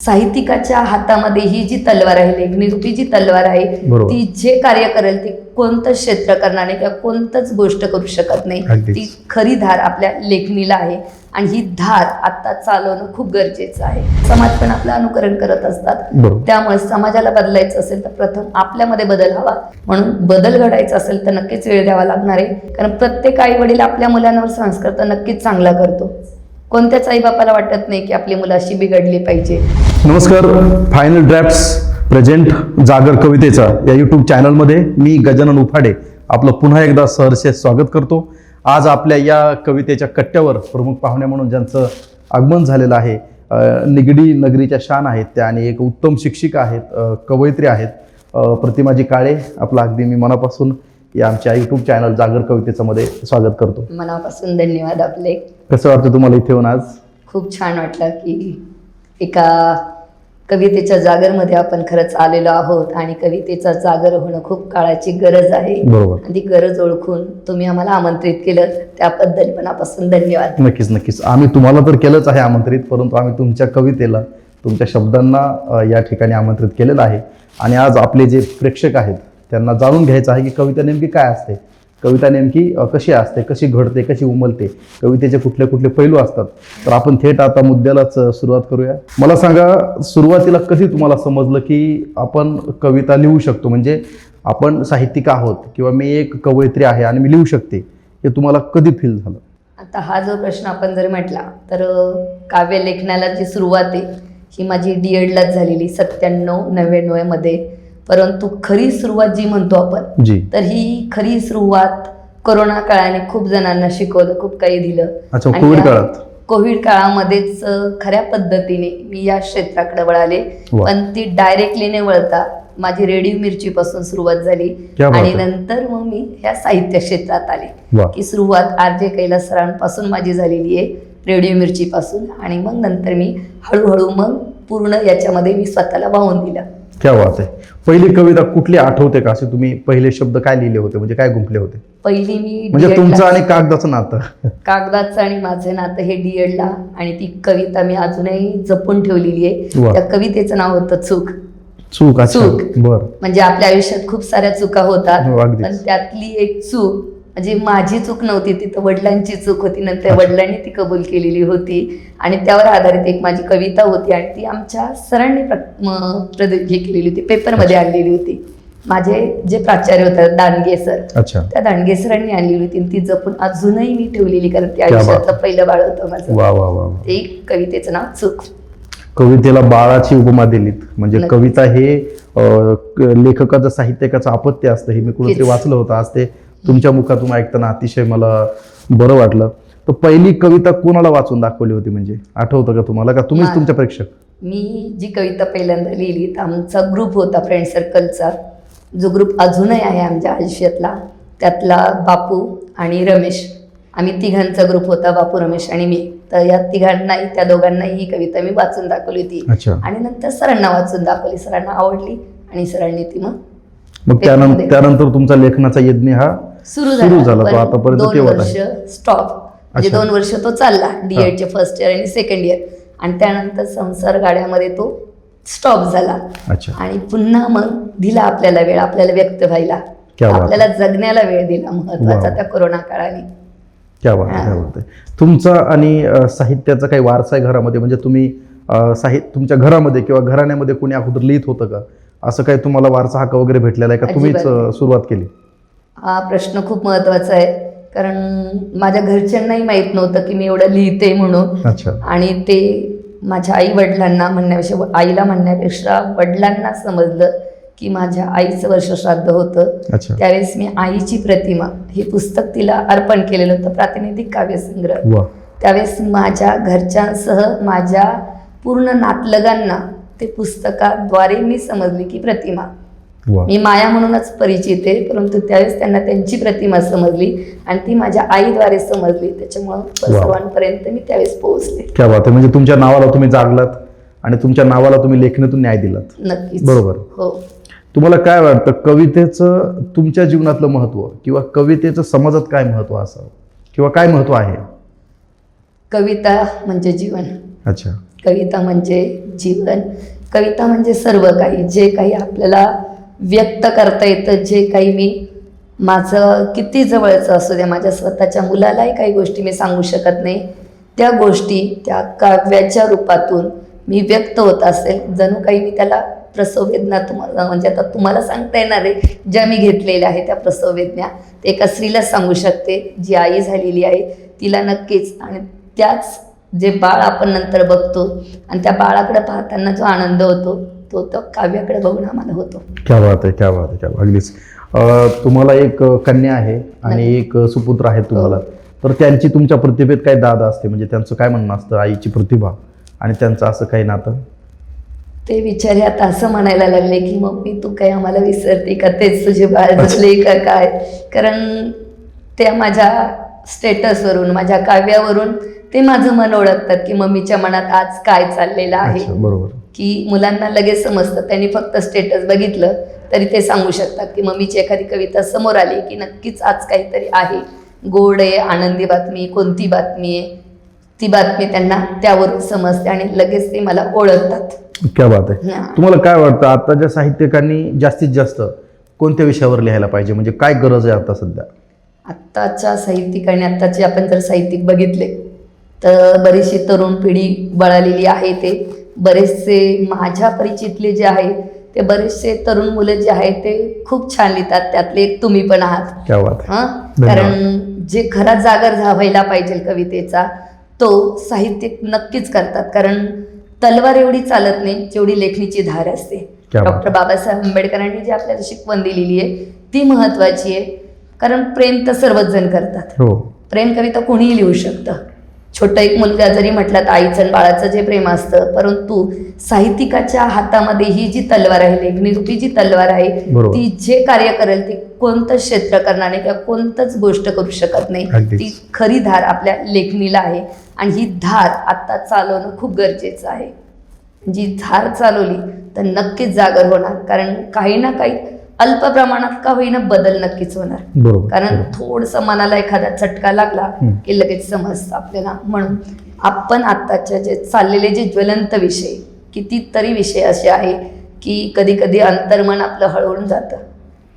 साहित्यिकाच्या हातामध्ये ही जी तलवार आहे, लेखणीरूपी जी तलवार आहे, ती जे कार्य करेल ती कोणतं क्षेत्र करणार नाही किंवा कोणतंच गोष्ट करू शकत नाही. ती खरी धार आपल्या लेखणीला आहे आणि ही धार आता चालवणं खूप गरजेचं आहे. समाज पण आपलं अनुकरण करत असतात, त्यामुळे समाजाला बदलायचं असेल तर प्रथम आपल्यामध्ये बदल हवा. म्हणून बदल घडायचा असेल तर नक्कीच वेळ द्यावा लागणार आहे, कारण प्रत्येक आई वडील आपल्या मुलांवर संस्कार तर नक्कीच चांगला करतो. कोणत्याच आई बापाला वाटत नाही की आपली मुलं अशी बिघडली पाहिजे. नमस्कार, फायनल ड्राफ्ट्स प्रेझेंट जागर कवितेचा या यूट्यूब चॅनलमध्ये मी गजानन उफाडे आपलं पुन्हा एकदा सहर्ष स्वागत करतो. आज आपल्या या कवितेच्या कट्ट्यावर प्रमुख पाहुणे म्हणून ज्यांचं आगमन झालेलं आहे, निगडी नगरीच्या शान आहेत त्या आणि एक उत्तम शिक्षिका आहेत, कवयित्री आहेत, प्रतिमाजी काळे. आपलं अगदी मी मनापासून या आमच्या यूट्यूब चॅनल जागर कवितेचं मध्ये स्वागत करतो. मनापासून धन्यवाद आपले. कसं वाटतं तुम्हाला इथे येऊन आज? खूप छान वाटलं की एका कवितेच्या जागरमध्ये आपण खरंच आलेलो आहोत आणि कवितेचा जागर होणं खूप काळाची गरज आहे. बरोबर. ती गरज ओळखून तुम्ही आम्हाला आमंत्रित केलं त्याबद्दल मनापासून धन्यवाद. नक्कीच नक्कीच. आम्ही तुम्हाला तर केलंच आहे आमंत्रित, परंतु आम्ही तुमच्या कवितेला, तुमच्या शब्दांना या ठिकाणी आमंत्रित केलेलं आहे. आणि आज आपले जे प्रेक्षक आहेत त्यांना जाणून घ्यायचं आहे की कविता नेमकी काय असते, कविता नेमकी कशी असते, कशी घडते, कशी उमलते, कवितेचे कुठले कुठले पैलू असतात. तर आपण थेट आता मुद्द्यालाच सुरुवात करूया. मला सांगा, सुरुवातीला कधी तुम्हाला समजलं की आपण कविता लिहू शकतो, म्हणजे आपण साहित्यिक आहोत किंवा मी एक कवयित्री आहे आणि मी लिहू शकते, हे तुम्हाला कधी फील झालं? आता हा जो प्रश्न आपण जर म्हटला तर काव्य लेखनाला जी सुरुवात आहे ही माझी D.Edलाच झालेली 97-99 मध्ये. परंतु खरी सुरुवात जी म्हणतो आपण तर ही खरी सुरुवात कोरोना काळाने खूप जणांना शिकवलं, खूप काही दिलं. कोविड काळामध्येच खऱ्या पद्धतीने मी या क्षेत्राकडे वळाले. पण ती डायरेक्टली न वळता माझी रेडिओ मिरची पासून सुरुवात झाली आणि नंतर मग मी ह्या साहित्य क्षेत्रात आले. की सुरुवात R.J. कैलास सरांपासून माझी झालेली आहे, रेडिओ मिरची पासून. आणि मग नंतर मी हळूहळू मग पूर्ण याच्यामध्ये मी स्वतःला वाहून दिलं. क्या बात आहे. पहिली कविता कुठली आठवते का? असे तुम्ही पहिले शब्द काय लिहिले होते, म्हणजे काय गुंफले होते? पहिली मी म्हणजे तुमचं आणि कागदाचं नातं, कागदाचं आणि माझं नातं हे D.Edला. आणि ती कविता मी अजूनही जपून ठेवलेली आहे. त्या कवितेचं नाव होतं चूक. चूक. चूक म्हणजे आपल्या आयुष्यात खूप साऱ्या चुका होतात, पण त्यातली एक चूक म्हणजे माझी चूक नव्हती, ती तर वडिलांची चूक होती. नंतर वडिलांनी ती कबूल केलेली होती आणि त्यावर आधारित एक माझी कविता होती आणि ती आमच्या सरांनी हे केलेली होती, पेपरमध्ये आणलेली होती. माझे जे प्राचार्य होते दांडगे सर, त्या दांडगे सरांनी आणलेली होती. ती जपून अजूनही मी ठेवलेली, कारण ते आयुष्यातलं पहिलं बाळ होतं माझं. ते कवितेचं नाव चूक. कवितेला बाळाची उपमा दिलीत, म्हणजे कविता हे लेखकाचं, साहित्यकाचं अपत्य असतं. हे मी कुठेतरी वाचलं होतं. आज ते तुमच्या मुखातून ऐकताना अतिशय मला बरं वाटलं. तर पहिली कविता कोणाला वाचून दाखवली होती, म्हणजे आठवतं का तुम्हाला, का तुम्हीच तुमच्या प्रेक्षक? मी जी कविता पहिल्यांदा लिहिली तर आमचा ग्रुप होता फ्रेंड सर्कलचा, जो ग्रुप अजूनही आहे आमच्या आयुष्यातला. त्यातला बापू आणि रमेश, आम्ही तिघांचा ग्रुप होता, बापू, रमेश आणि मी. तर या तिघांनाही, त्या दोघांनाही ही कविता मी वाचून दाखवली होती आणि नंतर सरांना वाचून दाखवली. सरांना आवडली आणि सरांनी ती मग त्यानंतर तुमचा लेखनाचा यज्ञ हा सुरू झाला. तो आतापर्यंत 2 वर्ष स्टॉप, म्हणजे 2 वर्ष तो चालला, D.Edचे फर्स्ट इयर आणि सेकंड इयर. आणि त्यानंतर संसार गाड्यामध्ये तो स्टॉप झाला. आणि पुन्हा मग दिला आपल्याला वेळ, आपल्याला व्यक्त व्हायला, आपल्याला जगण्याला वेळ दिला, महत्वाचा त्या कोरोना काळाने. क्या बात आहे. तुमचा आणि साहित्याचा काही वारसा आहे घरामध्ये, म्हणजे तुम्ही तुमच्या घरामध्ये किंवा घराण्यामध्ये कोणी अगोदर लिहित होतं का? असं काही तुम्हाला वारसा हक्क वगैरे भेटलेला आहे का, तुम्हीच सुरुवात केली? हा प्रश्न खूप महत्वाचा आहे, कारण माझ्या घरच्यांनाही माहित नव्हतं की मी एवढं लिहिते म्हणून. आणि ते माझ्या आई वडिलांना म्हणण्यापेक्षा, आईला म्हणण्यापेक्षा वडिलांना समजलं की माझ्या आईचं वर्षश्राद्ध होतं. त्यावेळेस मी आईची प्रतिमा हे पुस्तक तिला अर्पण केलेलं होतं, प्रातिनिधिक काव्यसंग्रह. त्यावेळेस माझ्या घरच्यांसह माझ्या पूर्ण नातलगांना ते पुस्तकाद्वारे मी समजली की प्रतिमा, मी माया म्हणूनच परिचित आहे, परंतु त्यावेळेस त्यांना त्यांची प्रतिमा समजली आणि ती माझ्या आईद्वारे समजली. त्याच्यामुळं सर्वांपर्यंत मी त्यावेळेस पोहोचले. क्या बात आहे. म्हणजे तुमच्या नावाला तुम्ही जागलात आणि तुमच्या नावाला तुम्ही लेखनातून न्याय दिलात. नक्कीच. बरोबर. हो. तुम्हाला काय वाटतं, कवितेचं तुमच्या जीवनातलं महत्व किंवा कवितेचं समाजात काय महत्व असावं किंवा काय महत्व आहे? कविता म्हणजे जीवन. कविता म्हणजे जीवन, कविता म्हणजे सर्व काही, जे काही आपल्याला व्यक्त करता येतं, जे काही मी माझं किती जवळचं असू द्या, माझ्या स्वतःच्या मुलालाही काही गोष्टी मी सांगू शकत नाही, त्या गोष्टी त्या काव्याच्या रूपातून मी व्यक्त होत असेल. जणू काही मी त्याला प्रसव वेदना तुम्हाला म्हणजे आता तुम्हाला सांगता येणार आहे, ज्या मी घेतलेल्या आहे त्या प्रसव वेदना ते एका स्त्रीलाच सांगू शकते, जी आई झालेली आहे तिला नक्कीच. आणि त्याच जे बाळ आपण नंतर बघतो आणि त्या बाळाकडे पाहताना जो आनंद होतो तो काव्याकडे बघून आम्हाला होतो. क्या बात आहे, क्या बात आहे, क्या बात. अगदीच. तुम्हाला एक कन्या आहे आणि एक सुपुत्र आहे तुम्हाला, तर त्यांची तुमच्या प्रतिभेत काय दाद असते, म्हणजे त्यांचं काय म्हणणं असतं आईची प्रतिभा आणि त्यांचं असं काही नातं? ते विचारे आता असं म्हणायला लागले की मम्मी तू काय आम्हाला विसरते का, तेच तुझे बाळ झाले का काय, कारण त्या माझ्या स्टेटसवरून माझ्या काव्यावरून ते माझं मन ओळखतात की मम्मीच्या मनात आज काय चाललेलं आहे. बरोबर. की मुलांना लगेच समजतं, त्यांनी फक्त स्टेटस बघितलं तरी ते सांगू शकतात की मम्मीची एखादी कविता समोर आली की नक्कीच आज काहीतरी आहे, गोड आहे, आनंदी बातमी, कोणती बातमी आहे, ती बातमी त्यांना त्यावरून समजते आणि लगेच ते मला ओळखतात. क्या बात आहे. तुम्हाला काय वाटतं आताच्या साहित्यिकांनी जास्तीत जास्त कोणत्या विषयावर लिहायला पाहिजे, म्हणजे काय गरज आहे आता सध्या? आत्ताच्या साहित्यिकांनी, आत्ताचे आपण जर साहित्यिक बघितले तर बरीचशी तरुण पिढी बळालेली आहे. ते बरेचसे माझ्या परिचितले जे आहे ते बरेचसे तरुण मुलं जे आहेत ते खूप छान लिहितात, त्यातले एक तुम्ही पण आहात. क्या बात आहे. कारण जे खरा जागर व्हायला पाहिजे कवितेचा तो साहित्यिक नक्कीच करतात, कारण तलवार एवढी चालत नाही जेवढी लेखणीची धार असते. डॉक्टर बाबासाहेब आंबेडकरांनी जी आपल्याला शिकवण दिलेली आहे ती महत्वाची आहे, कारण प्रेम तर सर्वच जण करतात. प्रेम कविता कोणीही लिहू शकतं. छोटा एक मुलगा जरी म्हटला तर आईचं आणि बाळाचं जे प्रेम असतं, परंतु साहित्यिकाच्या हातामध्ये ही जी तलवार आहे, लेखणी रूपी जी तलवार आहे, ती जे कार्य करेल ते कोणतंच क्षेत्र करणार नाही किंवा कोणतंच गोष्ट करू शकत नाही. ती खरी धार आपल्या लेखणीला आहे आणि ही धार आता चालवणं खूप गरजेचं आहे. जी धार चालवली तर नक्कीच जागर होणार, कारण काही ना काही अल्प प्रमाणात का होईना बदल नक्कीच होणार. कारण थोडंसं मनाला एखादा चटका लागला की लगेच समजतं आपल्याला. म्हणून आपण आत्ताच्या जे चाललेले जे ज्वलंत विषय, कितीतरी विषय असे आहे की कधी कधी अंतर्मन आपलं हळवून जातं,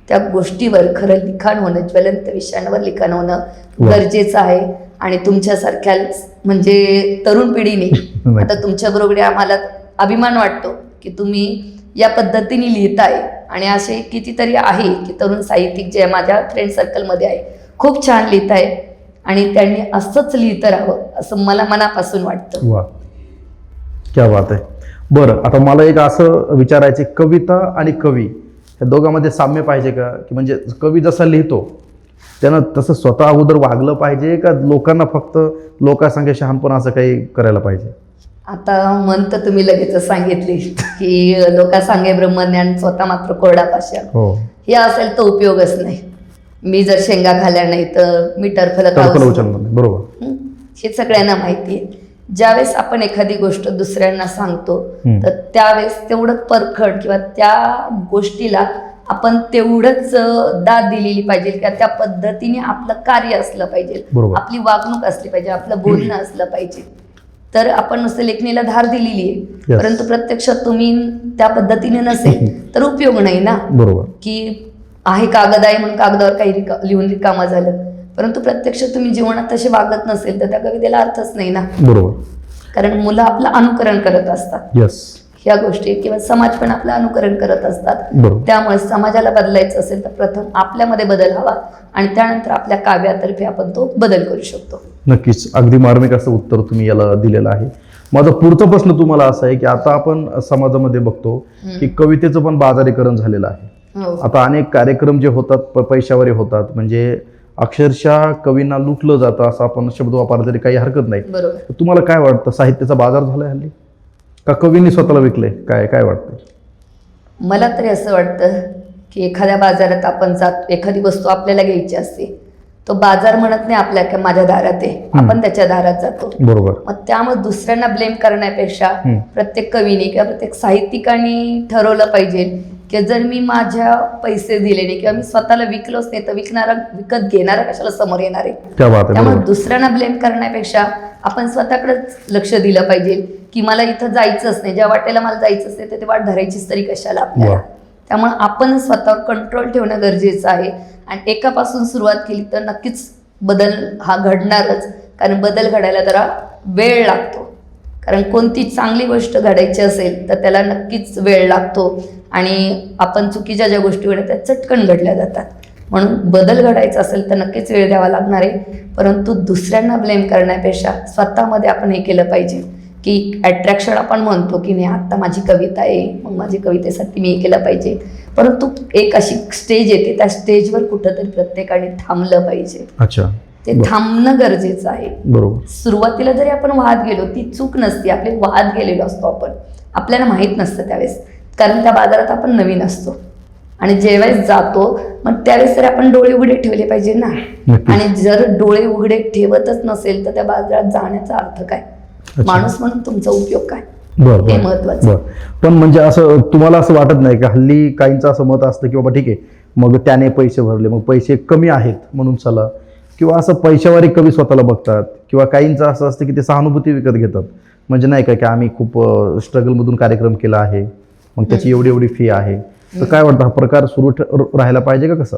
त्या गोष्टीवर खरं लिखाण होणं, ज्वलंत विषयांवर लिखाण होणं गरजेचं आहे. आणि तुमच्यासारख्या म्हणजे तरुण पिढीने आता तुमच्याबरोबर आम्हाला अभिमान वाटतो की तुम्ही या पद्धतीने लिहिताय. आणि असे कितीतरी आहे की तरुण साहित्यिक जे माझ्या फ्रेंड सर्कलमध्ये आहे, खूप छान लिहित आहे आणि त्यांनी असंच लिहितं राहावं असं मला मनापासून वाटतं. वा, क्या बात आहे. बरं, आता मला एक असं विचारायचं, कविता आणि कवी या दोघांमध्ये साम्य पाहिजे का, की म्हणजे कवी जसा लिहितो त्यानं तसं स्वतः अगोदर वागलं पाहिजे का लोकांना फक्त लोकांसंगे शहाणपण असं काही करायला पाहिजे? आता म्हणतं तुम्ही लगेच सांगितली की लोका सांगे ब्रह्मज्ञान स्वतः मात्र कोरडा पाषाण. हे असेल तर उपयोगच नाही. मी जर शेंगा खाल्ल्या नाही तर मी टरफल उचलणार. बरोबर, हे सगळ्यांना माहिती आहे. ज्यावेळेस आपण एखादी गोष्ट दुसऱ्यांना सांगतो तर त्यावेळेस तेवढं परखड किंवा त्या गोष्टीला आपण तेवढंच दाद दिलेली पाहिजे किंवा त्या पद्धतीने आपलं कार्य असलं पाहिजे, आपली वागणूक असली पाहिजे, आपलं बोलणं असलं पाहिजे. तर आपण नुसतं लेखणीला धार दिलेली आहे, परंतु प्रत्यक्षात तुम्ही त्या पद्धतीने नसेल तर उपयोग नाही ना. बरोबर, की आहे कागद आहे म्हणून कागदावर काही लिहून रिकामा झालं, परंतु प्रत्यक्ष तुम्ही जीवनात तसे वागत नसेल तर त्या कवितेला अर्थच नाही ना. बरोबर, कारण मुलं आपलं अनुकरण करत असतात. ह्या गोष्टी किंवा समाज पण आपलं अनुकरण करत असतात. त्यामुळे समाजाला बदलायचं असेल तर प्रथम आपल्यामध्ये बदल हवा आणि त्यानंतर आपल्या काव्यातर्फे आपण तो बदल करू शकतो. नक्कीच, अगदी मार्मिक असं उत्तर तुम्ही याला दिलेलं आहे. माझा पुढचा प्रश्न तुम्हाला असा आहे की आता आपण समाजामध्ये बघतो की कवितेचं पण बाजारीकरण झालेलं आहे. आता अनेक कार्यक्रम जे होतात पैशावर होतात, म्हणजे अक्षरशः कवींना लुटलं जातं असं आपण शब्द वापरला तरी काही हरकत नाही. तुम्हाला काय वाटतं, साहित्याचा बाजार झालाय हल्ली का कवींनी स्वतःला विकले? काय काय वाटतं? मला तरी असं वाटतं की एखाद्या बाजारात आपण जात, एखादी वस्तू आपल्याला घ्यायची असते, तो बाजार म्हणत नाही आपल्या माझ्या दारात आहे, आपण त्याच्या दारात जातो. बरोबर. मग त्यामुळे दुसऱ्यांना ब्लेम करण्यापेक्षा प्रत्येक कवीने किंवा प्रत्येक साहित्यिकांनी ठरवलं पाहिजे की जर मी माझ्या पैसे दिले नाही किंवा मी स्वतःला विकलोच नाही तर विकत घेणारा कशाला समोर येणार आहे. क्या बात आहे. त्यामुळे बरोबर. दुसऱ्यांना ब्लेम करण्यापेक्षा आपण स्वतःकडेच लक्ष दिलं पाहिजे की मला इथं जायचंच नाही, ज्या वाटेला मला जायचंच नाही ते वाट धरायचीच तरी कशाला आपल्याला. वा. त्यामुळे आपण स्वतःवर कंट्रोल ठेवणं गरजेचं आहे आणि एकापासून सुरुवात केली तर नक्कीच बदल हा घडणारच. कारण बदल घडायला जरा वेळ लागतो, कारण कोणती चांगली गोष्ट घडायची असेल तर त्याला नक्कीच वेळ लागतो आणि आपण चुकीच्या ज्या गोष्टी घडतात त्या चटकन घडल्या जातात. म्हणून बदल घडायचा असेल तर नक्कीच वेळ द्यावा लागणार आहे, परंतु दुसऱ्यांना ब्लेम करण्यापेक्षा स्वतःमध्ये आपण हे केलं पाहिजे की अट्रॅक्शन आपण म्हणतो की नाही आत्ता माझी कविता आहे मग माझी कवितेसाठी मी हे केलं पाहिजे, परंतु एक अशी स्टेज येते त्या स्टेजवर कुठंतरी प्रत्येकाने थांबलं पाहिजे. अच्छा. ते थांबणं गरजेचं आहे. बरोबर. सुरुवातीला जरी आपण वाहत गेलो ती चूक नसते, आपले वाहत गेलेलो असतो आपण, आपल्याला माहीत नसतं त्यावेळेस, कारण त्या बाजारात आपण नवीन असतो आणि ज्यावेळेस जातो मग त्यावेळेस तर आपण डोळे उघडे ठेवले पाहिजे ना. आणि जर डोळे उघडे ठेवतच नसेल तर त्या बाजारात जाण्याचा अर्थ काय, माणूस म्हणून तुमचा उपयोग काय, हे महत्वाचं. पण म्हणजे असं तुम्हाला असं वाटत नाही का हल्ली काहींचं असं मत असतं की बाबा ठीक आहे मग त्याने पैसे भरले मग पैसे कमी आहेत म्हणून चला, किंवा असं पैशावारी कमी स्वतःला बघतात, किंवा काहींचं असं असतं की ते सहानुभूती विकत घेतात, म्हणजे नाही का की आम्ही खूप स्ट्रगलमधून कार्यक्रम केला आहे मग त्याची एवढी एवढी फी आहे. तर काय वाटतं हा प्रकार सुरू राहायला पाहिजे का कसं?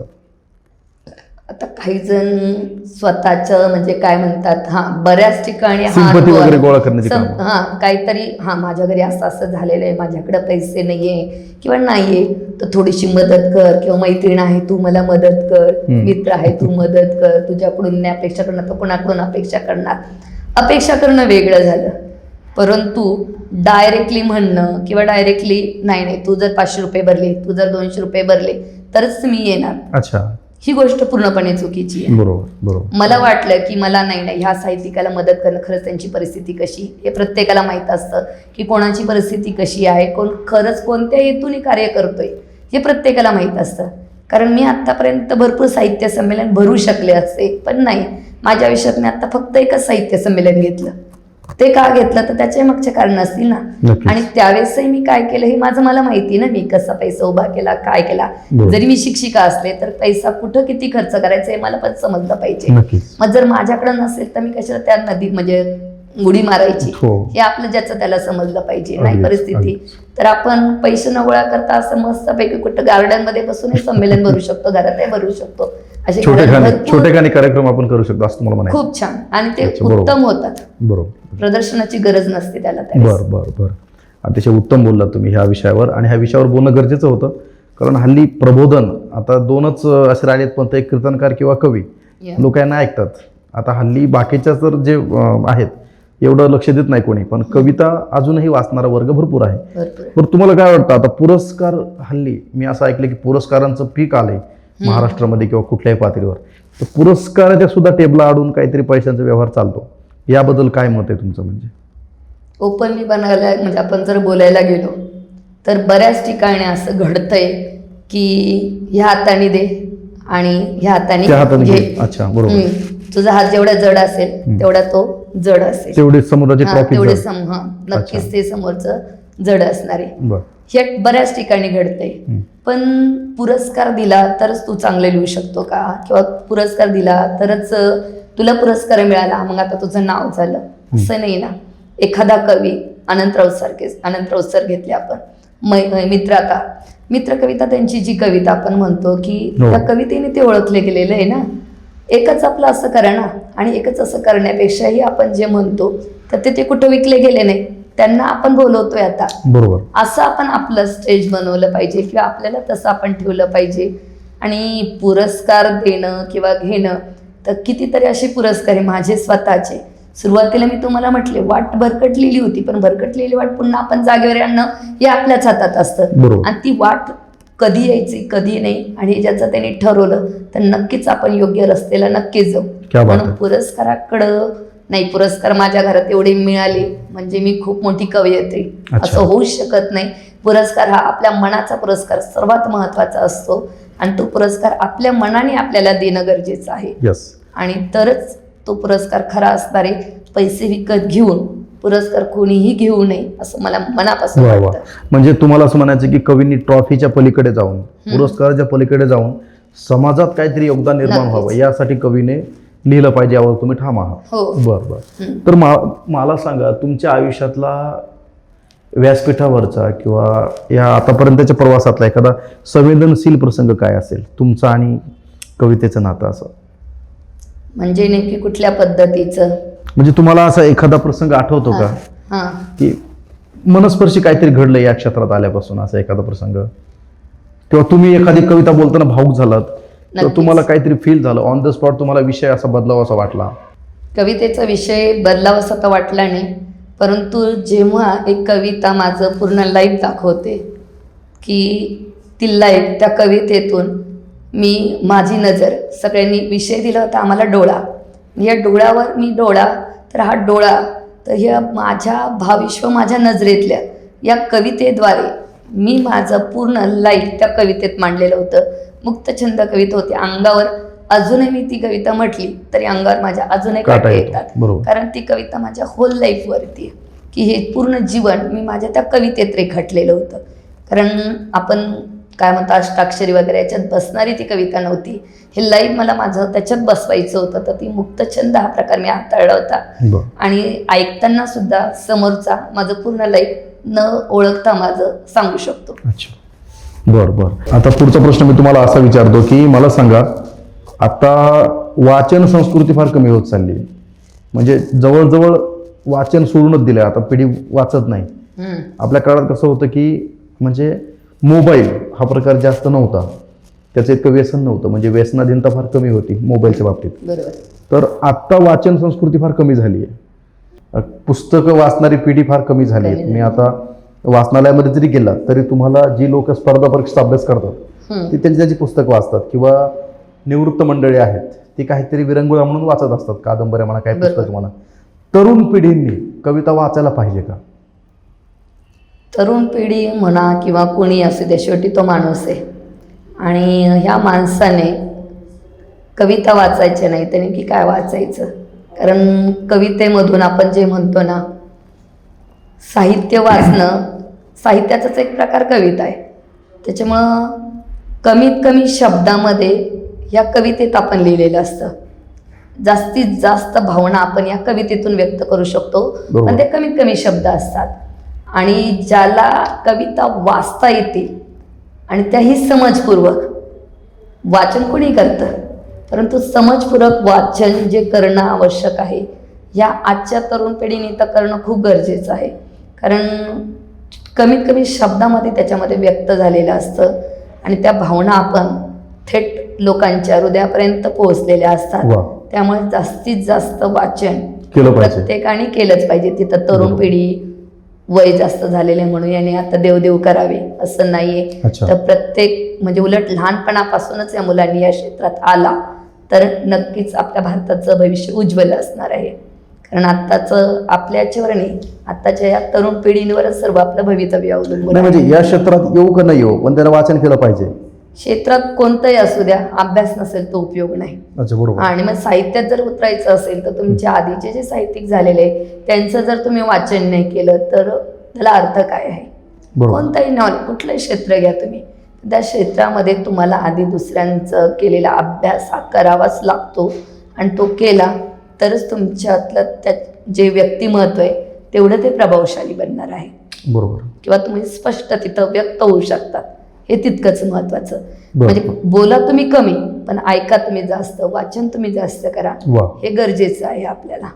आता काही जण स्वतःचं म्हणजे काय म्हणतात बऱ्याच ठिकाणी सिंपती वगैरे गोळा करण्याची कामं. काहीतरी माझ्या घरी असं असं झालेलं आहे, माझ्याकडे पैसे नाहीये किंवा नाहीये तर थोडीशी मदत कर, किंवा मैत्रीण आहे तू मला मदत कर, मित्र आहे तू मदत कर, तुझ्याकडून नाही अपेक्षा करणार तर कोणाकडून अपेक्षा करणार. अपेक्षा करणं वेगळं झालं, परंतु डायरेक्टली म्हणणं किंवा डायरेक्टली नाही तू जर 500 रुपये भरले, तू जर 200 रुपये भरले तरच मी येणार, अच्छा, ही गोष्ट पूर्णपणे चुकीची आहे. बरोबर बरोबर. मला वाटलं की मला नाही ह्या साहित्यिकाला मदत करणं, खरंच त्यांची परिस्थिती कशी हे प्रत्येकाला माहीत असतं की कोणाची परिस्थिती कशी आहे, कोण खरंच कोणत्या हेतूने कार्य करतोय हे प्रत्येकाला माहीत असतं. कारण मी आत्तापर्यंत भरपूर साहित्य संमेलन भरू शकले असते, पण नाही, माझ्या आयुष्यात मी आता फक्त एकच साहित्य संमेलन घेतलं. ते का घेतलं तर त्याचे मागचे कारण असतील ना. आणि त्यावेळेसही मी काय केलं हे माझं मला माहिती ना, मी कसा पैसा उभा केला, काय केला. जरी मी शिक्षिका असले तर पैसा कुठं किती खर्च करायचा हे मला पण समजलं पाहिजे. मग जर माझ्याकडे नसेल तर मी कशाला त्या नदीत म्हणजे उडी मारायची, हे आपलं ज्याचं त्याला समजलं पाहिजे. नाही परिस्थिती तर आपण पैसे न गोळा करता असं मस्तपैकी कुठं गार्डन मध्ये बसून संमेलन भरू शकतो, घरातही भरू शकतो, असे छोटेखानी कार्यक्रम आपण करू शकतो असं मला म्हणायचं. खूप छान आणि ते उत्तम होतात. बरोबर. प्रदर्शनाची गरज नसते त्याला. बरं बरं बरं. अतिशय उत्तम बोलला तुम्ही ह्या विषयावर, आणि ह्या विषयावर बोलणं गरजेचं होतं, कारण हल्ली प्रबोधन आता दोनच असे राहिलेत, पण ते एक कीर्तनकार किंवा कवी लोकांना ऐकतात. आता हल्ली बाकीच्या तर जे आहेत एवढं लक्ष देत नाही कोणी, पण कविता अजूनही वाचणारा वर्ग भरपूर आहे. बरं, तुम्हाला काय वाटतं आता पुरस्कार, हल्ली मी असं ऐकलं की पुरस्कारांचं पीक आलंय महाराष्ट्रामध्ये किंवा कुठल्याही पातळीवर, तर पुरस्काराच्या सुद्धा टेबला आडून काहीतरी पैशांचा व्यवहार चालतो, याबद्दल काय मत आहे तुमचं? म्हणजे ओपनली बनायला म्हणजे आपण जर बोलायला गेलो तर बऱ्याच ठिकाणी असं घडतंय की ह्या हाताने दे आणि ह्या हाताने घे. अच्छा, बरोबर. तुझा हात जेवढा जड असेल तेवढा तो जड असेल, तेवढे समोरचे तेवढे नक्कीच ते समोरचं जड असणार आहे. हे बऱ्याच ठिकाणी घडतंय. पण पुरस्कार दिला तरच तू चांगलं लिहू शकतो का, किंवा पुरस्कार दिला तरच तुला पुरस्कार मिळाला मग आता तुझं नाव झालं, असं नाही ना. एखादा कवी अनंत राऊत सर घेतले आपण, मित्र कविता, त्यांची जी कविता आपण म्हणतो की त्या कवितेने ते ओळखले गेलेलं आहे ना. एकच आपलं असं करा ना, आणि एकच असं करण्यापेक्षाही आपण जे म्हणतो तर ते कुठं विकले गेले नाही, त्यांना आपण बोलवतोय आता. बरोबर. असं आपण आपलं स्टेज बनवलं पाहिजे किंवा आपल्याला तसं आपण ठेवलं पाहिजे. आणि पुरस्कार देणं किंवा घेणं तर कितीतरी असे पुरस्कार आहे माझे स्वतःचे. सुरुवातीला मी तुम्हाला म्हटले वाट भरकटलेली होती, पण भरकटलेली वाट पुन्हा आपण जागेवर आणणं हे आपल्याच हातात असतं. आणि ती वाट कधी यायची कधी नाही, आणि ज्याचं त्यांनी ठरवलं तर नक्कीच आपण योग्य रस्त्याला नक्कीच जाऊ. म्हणून पुरस्काराकडं नाही, पुरस्कार माझ्या घरात एवढे मिळाले म्हणजे मी खूप मोठी कवयित्री असं होऊच शकत नाही. पुरस्कार हा आपल्या मनाचा पुरस्कार सर्वात महत्वाचा असतो, आणि तो पुरस्कार आपल्या मनाने आपल्याला देणं गरजेचं आहे. आणि तरच तो पुरस्कार खरा असणारे पैसे विकत घेऊन पुरस्कार कोणीही घेऊ नये असं मला मनापासून वा वा. वाटतं. म्हणजे तुम्हाला असं म्हणायचं की कवींनी ट्रॉफीच्या पलीकडे जाऊन, पुरस्काराच्या पलीकडे जाऊन समाजात काहीतरी योगदान निर्माण नक्कीच. व्हावं यासाठी कवीने लिहिलं पाहिजे, यावर तुम्ही ठाम आहात. हो. बरं बरं. तर मला सांगा, तुमच्या आयुष्यातला व्यासपीठावरचा किंवा या आतापर्यंतच्या प्रवासातला एखादा संवेदनशील प्रसंग काय असेल तुमचा आणि कवितेचं नातं असं? म्हणजे नेमकी कुठल्या पद्धतीचं? म्हणजे तुम्हाला असा एखादा प्रसंग आठवतो का हां. की मनस्पर्शी काहीतरी घडलं या क्षेत्रात आल्यापासून, असा एखादा प्रसंग, किंवा तुम्ही एखादी कविता बोलताना भावुक झालात तर नक्कीच. तुम्हाला काहीतरी फील झालं ऑन द स्पॉट, तुम्हाला विषय असा बदलावा असा वाटला? कवितेचा विषय बदलावासा तर वाटला नाही, परंतु जेव्हा एक कविता माझं पूर्ण लाईफ दाखवते की ती लाईफ त्या कवितेतून मी माझी नजर, सगळ्यांनी विषय दिला होता आम्हाला डोळा, या डोळ्यावर मी डोळा, तर हा डोळा, तर ह्या माझ्या भाविश्व माझ्या नजरेतल्या या कवितेद्वारे मी माझं पूर्ण लाईफ त्या कवितेत मांडलेलं होतं. मुक्तछंद कविता होती. अंगावर अजूनही मी ती कविता म्हटली तरी अंगावर माझ्या अजूनही काटे येतात, बरोबर. कारण ती कविता माझ्या होल लाईफवरती आहे की हे पूर्ण जीवन मी माझ्या त्या कवितेत रेखाटलेलं होतं. कारण आपण काय म्हणतो अष्टाक्षरी वगैरे याच्यात बसणारी ती कविता नव्हती, हे लाईव्ह मला माझं त्याच्यात बसवायचं होतं. तर ती मुक्तछंद हा प्रकार मी हाताळला होता. बरं. आणि ऐकताना सुद्धा समोरचा माझं पूर्ण लाईफ न ओळखता माझं सांगू शकतो. अच्छा, बरं बरं. आता पुढचा प्रश्न मी तुम्हाला असा विचारतो की मला सांगा, आता वाचन संस्कृती फार कमी होत चालली, म्हणजे जवळजवळ वाचन सोडूनच दिलं, आता पिढी वाचत नाही. आपल्या काळात कसं होतं की म्हणजे मोबाईल हा प्रकार जास्त नव्हता, त्याचं इतकं व्यसन नव्हतं, म्हणजे व्यसनाधीनता फार कमी होती मोबाईलच्या बाबतीत. बरोबर. तर आत्ता वाचन संस्कृती फार कमी झाली आहे, पुस्तकं वाचणारी पिढी फार कमी झाली आहे. मी आता वाचनालयामध्ये जरी गेला तरी तुम्हाला जी लोक स्पर्धा परीक्षेचा अभ्यास करतात ती त्यांची पुस्तकं वाचतात, किंवा निवृत्त मंडळी आहेत ती काहीतरी विरंगुळा म्हणून वाचत असतात, कादंबऱ्या म्हणा, काही पुस्तक म्हणा. तरुण पिढींनी कविता वाचायला पाहिजे का? तरुण पिढी म्हणा किंवा कोणी असू दे, शेवटी तो माणूस आहे आणि ह्या माणसाने कविता वाचायच्या नाही तर नेमकी काय वाचायचं? कारण कवितेमधून आपण जे म्हणतो ना, साहित्य वाचणं, साहित्याचाच एक प्रकार कविता आहे. त्याच्यामुळं कमीत कमी शब्दामध्ये या कवितेत आपण लिहिलेलं असतं. जास्तीत जास्त भावना आपण या कवितेतून व्यक्त करू शकतो, पण ते कमीत कमी शब्द असतात. आणि ज्याला कविता वाचता येते आणि त्याही समजपूर्वक, वाचन कोणी करतं, परंतु समजपूर्वक वाचन जे करणं आवश्यक आहे, या आजच्या तरुण पिढीने तर करणं खूप गरजेचं आहे. कारण कमीत कमी शब्दामध्ये त्याच्यामध्ये व्यक्त झालेलं असतं आणि त्या भावना आपण थेट लोकांच्या हृदयापर्यंत पोहोचलेल्या असतात. त्यामुळे जास्तीत जास्त वाचन प्रत्येकाने केलंच पाहिजे. तिथं तरुण पिढी, वय जास्त झालेले म्हणून याने आता देवदेव करावे असं नाहीये. तर प्रत्येक म्हणजे उलट लहानपणापासूनच या मुलांनी या क्षेत्रात आला तर नक्कीच आपल्या भारताचं भविष्य उज्ज्वल असणार आहे. कारण आत्ताचं आपल्याच्यावर नाही, आत्ताच्या या तरुण पिढींवरच सर्व आपलं भवितव्य अवलंबून आहे. म्हणजे या क्षेत्रात येऊ का नाही येऊ, पण त्याला वाचन केलं पाहिजे. क्षेत्रात कोणतंही असू द्या, अभ्यास नसेल तो उपयोग नाही. अच्छा, बरोबर. आणि मग साहित्यात जर उतरायचं असेल तर तुमच्या आधीचे जे साहित्यिक झालेले त्यांचं जर तुम्ही वाचन नाही केलं तर त्याला अर्थ काय आहे? कोणताही नॉलेज, कुठलंही क्षेत्र घ्या तुम्ही, त्या क्षेत्रामध्ये तुम्हाला आधी दुसऱ्यांचं केलेला अभ्यास हा करावाच लागतो आणि तो केला तरच तुमच्यातलं त्या जे व्यक्तिमत्व आहे तेवढं ते प्रभावशाली बनणार आहे. बरोबर. किंवा तुम्ही स्पष्ट तिथं व्यक्त होऊ शकतात, हे तितकंच महत्त्वाचं. म्हणजे बोला तुम्ही कमी पण ऐका तुम्ही जास्त, वाचन तुम्ही जास्त करा, हे गरजेचं आहे आपल्याला.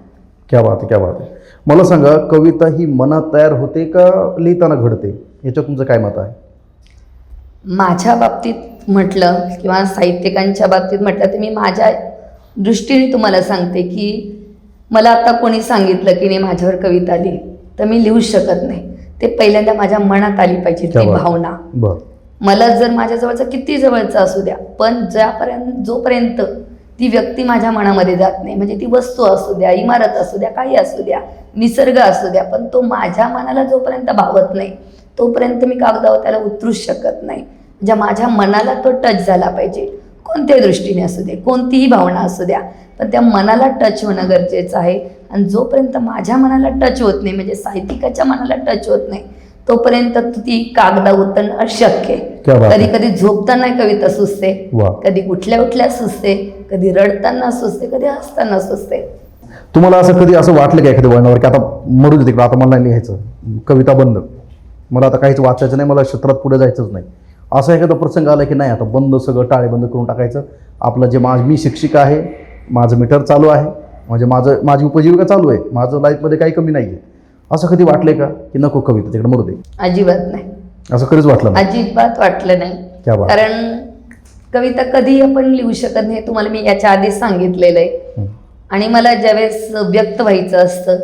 क्या बात आहे, क्या बात आहे. मला सांगा, कविता ही मनात तयार होते का लिहिताना घडते, याच्यात तुमचं काय मत आहे? माझ्या बाबतीत म्हटलं किंवा साहित्यिकांच्या बाबतीत म्हटलं तर मी माझ्या दृष्टीने तुम्हाला सांगते की मला आता कोणी सांगितलं की नाही माझ्यावर कविता लिही तर मी लिहू शकत नाही. ते पहिल्यांदा माझ्या मनात आली पाहिजे ती भावना. मला जर माझ्याजवळचं किती जवळचं असू द्या, पण जोपर्यंत ती व्यक्ती माझ्या मनामध्ये जात नाही, म्हणजे ती वस्तू असू द्या, इमारत असू द्या, काही असू द्या, निसर्ग असू द्या, पण तो माझ्या मनाला जोपर्यंत भावत नाही तोपर्यंत मी कागदावर त्याला उतरूच शकत नाही. म्हणजे माझ्या मनाला तो टच झाला पाहिजे. कोणत्याही दृष्टीने असू दे, कोणतीही भावना असू द्या, पण त्या मनाला टच होणं गरजेचं आहे. आणि जोपर्यंत माझ्या मनाला टच होत नाही, म्हणजे साहित्यिकाच्या मनाला टच होत नाही, तोपर्यंत ती कागदावर उतरणं अशक्य आहे. कधी कधी झोपताना कविता सुचते, कधी उठल्या उठल्या सुचते, कधी रडताना सुचते, कधी हसताना सुचते. तुम्हाला असं कधी असं वाटलं का एखाद्या वळणावर की आता मरू दे तिकडं, आता मला नाही लिहायचं, कविता बंद, मला आता काहीच वाचायचं नाही, मला क्षेत्रात पुढे जायचंच नाही, असा एखादा प्रसंग आला की नाही आता बंद, सगळं टाळेबंद करून टाकायचं, आपलं जे मी शिक्षिका आहे, माझं मीटर चालू आहे, म्हणजे माझी उपजीविका चालू आहे, माझं लाईफमध्ये काही कमी नाही आहे, असं कधी वाटलंय का की नको कविता तिकडे मरू दे? अजिबात नाही, असं कधीच वाटलं नाही? अजिबात वाटलं नाही. क्या बात. कारण कविता कधी आपण लिहू शकत नाही, तुम्हाला मी याच्या आधीच सांगितलेलं आहे. आणि मला ज्यावेळेस व्यक्त व्हायचं असतं,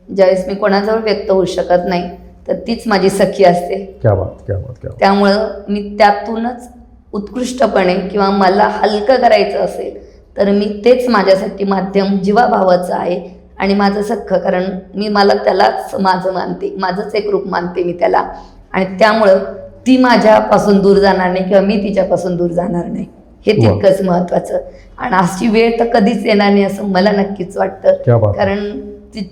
ज्यावेळेस मी कोणाजवळ व्यक्त होऊ शकत नाही, तर तीच माझी सखी असते. क्या बात, क्या बात, क्या बात. त्यामुळं मी त्यातूनच उत्कृष्टपणे किंवा मला हलकं करायचं असेल तर मी तेच माझ्यासाठी माध्यम जीवाभावाचं आहे आणि माझं सख्खं, कारण मला त्यालाच माझं मानते, माझंच एक रूप मानते मी त्याला. आणि त्यामुळं ती माझ्यापासून दूर जाणार नाही किंवा मी तिच्यापासून दूर जाणार नाही, हे तितकंच महत्त्वाचं. आणि अशी वेळ तर कधीच येणार नाही असं मला नक्कीच वाटतं, कारण ती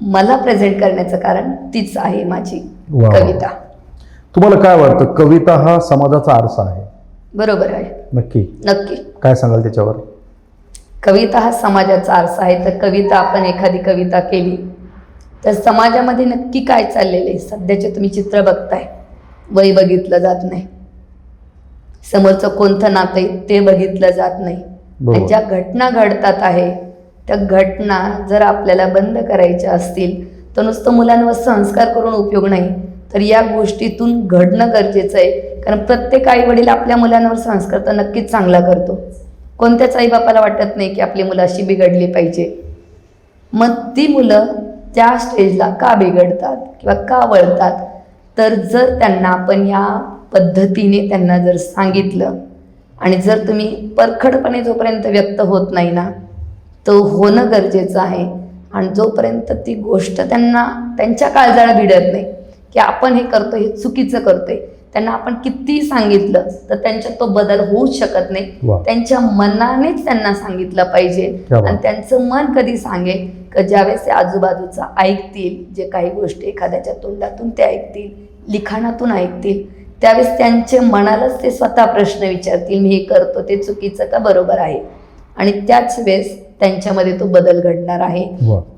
मला प्रेझेंट करण्याचं कारण तीच आहे माझी कविता. तुम्हाला काय वाटतं, कविता हा समाजाचा आरसा आहे? बरोबर आहे. नक्की नक्की. काय सांगाल त्याच्यावर? कविता हा समाजाचा आरसा आहे. तर कविता, आपण एखादी कविता केली तर समाजामध्ये नक्की काय चाललेलं आहे, सध्याचे तुम्ही चित्र बघताय, वय बघितलं जात नाही, समोरचं कोणतं नातं आहे ते बघितलं जात नाही. आणि ज्या घटना घडतात आहे त्या घटना जर आपल्याला बंद करायच्या असतील तर नुसतं मुलांवर संस्कार करून उपयोग नाही, तर या गोष्टीतून घडणं गरजेचं आहे. कारण प्रत्येक आई वडील आपल्या मुलांवर संस्कार तर नक्कीच चांगला करतो, कोणत्याच आईबापाला वाटत नाही की आपली मुलं अशी बिघडली पाहिजे. मग ती मुलं त्या स्टेजला का बिघडतात किंवा का वळतात, तर जर त्यांना आपण या पद्धतीने त्यांना जर सांगितलं आणि जर तुम्ही परखडपणे जोपर्यंत व्यक्त होत नाही ना, तो होणं गरजेचं आहे. आणि जोपर्यंत ती गोष्ट त्यांना त्यांच्या काळजाला भिडत नाही की आपण हे करतो, हे चुकीचं करतोय, त्यांना आपण कितीही सांगितलं तर त्यांच्यात तो बदल होऊच शकत नाही. त्यांच्या मनानेच त्यांना सांगितलं पाहिजे. आणि त्यांचं मन कधी सांगेल की ज्यावेळेस ते आजूबाजूचा ऐकतील, जे काही गोष्टी एखाद्याच्या तोंडातून ते ऐकतील, लिखाणातून ऐकतील, त्यावेळेस त्यांच्या मनालाच ते स्वतः प्रश्न विचारतील, मी हे करतो ते चुकीचं का बरोबर आहे. आणि त्याच वेळेस त्यांच्यामध्ये तो बदल घडणार आहे.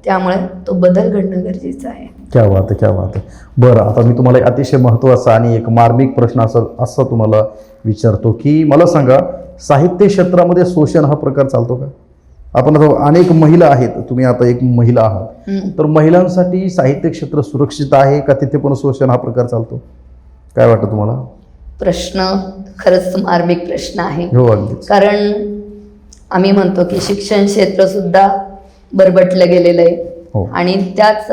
त्यामुळे तो बदल घडणं गरजेचं आहे. क्या बात आहे, क्या बात आहे. बरं, आता मी तुम्हाला एक अतिशय महत्त्वाचा आणि एक मार्मिक प्रश्न असं तुम्हाला विचारतो की मला सांगा, साहित्य क्षेत्रामध्ये शोषण हा प्रकार चालतो का? आपण आता अनेक महिला आहेत, तुम्ही आता एक महिला आहात, तर महिलांसाठी साहित्य क्षेत्र सुरक्षित आहे का, तिथे पण शोषण हा प्रकार चालतो? काय वाटतं तुम्हाला? प्रश्न खरंच मार्मिक प्रश्न आहे. हो, अगदीच. कारण आम्ही म्हणतो की शिक्षण क्षेत्र सुद्धा बरबटलं गेलेलं आहे. आणि त्याच